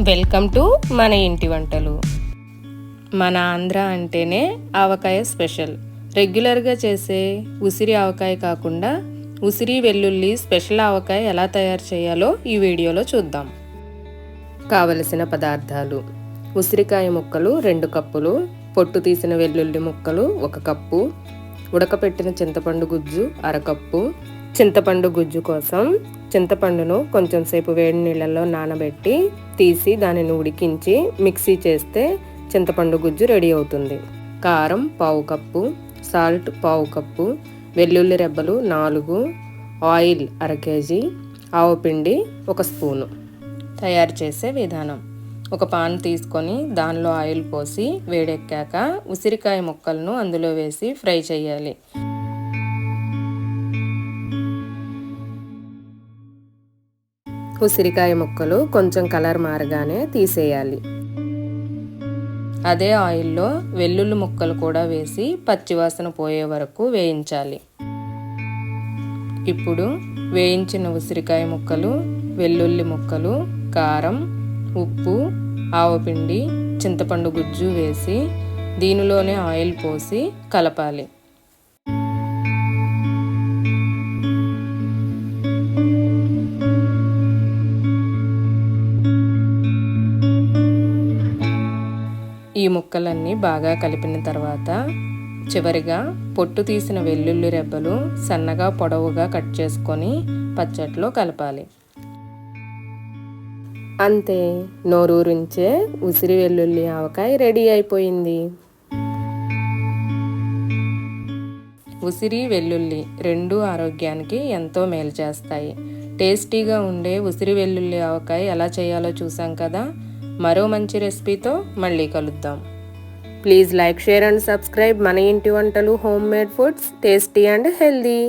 Welcome to మన ఇంటి వంటలు. మన ఆంధ్ర అంటేనే ఆవకాయ స్పెషల్. రెగ్యులర్గా చేసే ఉసిరి ఆవకాయ కాకుండా ఉసిరి వెల్లుల్లి స్పెషల్ ఆవకాయ ఎలా తయారు చేయాలో ఈ వీడియోలో చూద్దాం. కావలసిన పదార్థాలు: ఉసిరికాయ ముక్కలు 2 కప్పులు, పొట్టు తీసిన వెల్లుల్లి ముక్కలు 1 కప్పు, ఉడకపెట్టిన చింతపండు గుజ్జు 1/2 కప్పు. చింతపండు గుజ్జు కోసం చింతపండును కొంచెం సేపు వేడి నీళ్ళల్లో నానబెట్టి తీసి దానిని ఉడికించి మిక్సీ చేస్తే చింతపండు గుజ్జు రెడీ అవుతుంది. కారం 1/2 కప్పు, సాల్ట్ 1/2 కప్పు, వెల్లుల్లి రెబ్బలు 4, ఆయిల్ 1/2 కేజీ, ఆవపిండి 1 స్పూను. తయారు చేసే విధానం: ఒక పాన్ తీసుకొని దానిలో ఆయిల్ పోసి వేడెక్కాక ఉసిరికాయ ముక్కలను అందులో వేసి ఫ్రై చేయాలి. ఉసిరికాయ ముక్కలు కొంచెం కలర్ మారగానే తీసేయాలి. అదే ఆయిల్లో వెల్లుల్లి ముక్కలు కూడా వేసి పచ్చివాసన పోయే వరకు వేయించాలి. ఇప్పుడు వేయించిన ఉసిరికాయ ముక్కలు, వెల్లుల్లి ముక్కలు, కారం, ఉప్పు, ఆవపిండి, చింతపండు గుజ్జు వేసి దీనిలోనే ఆయిల్ పోసి కలపాలి. ఈ ముక్కలన్నీ బాగా కలిపిన తర్వాత చివరిగా పొట్టు తీసిన వెల్లుల్లి రెబ్బలు సన్నగా పొడవుగా కట్ చేసుకొని పచ్చట్లో కలపాలి. అంతే, నోరూరించే ఉసిరి వెల్లుల్లి ఆవకాయ రెడీ అయిపోయింది. ఉసిరి వెల్లుల్లి రెండూ ఆరోగ్యానికి ఎంతో మేలు చేస్తాయి. టేస్టీగా ఉండే ఉసిరి వెల్లుల్లి ఆవకాయ ఎలా చేయాలో చూసాం కదా. మరో మంచి రెసిపీతో మళ్ళీ కలుద్దాం. Please like, share and subscribe మన ఇంటి వంటలు, home made foods, tasty and healthy.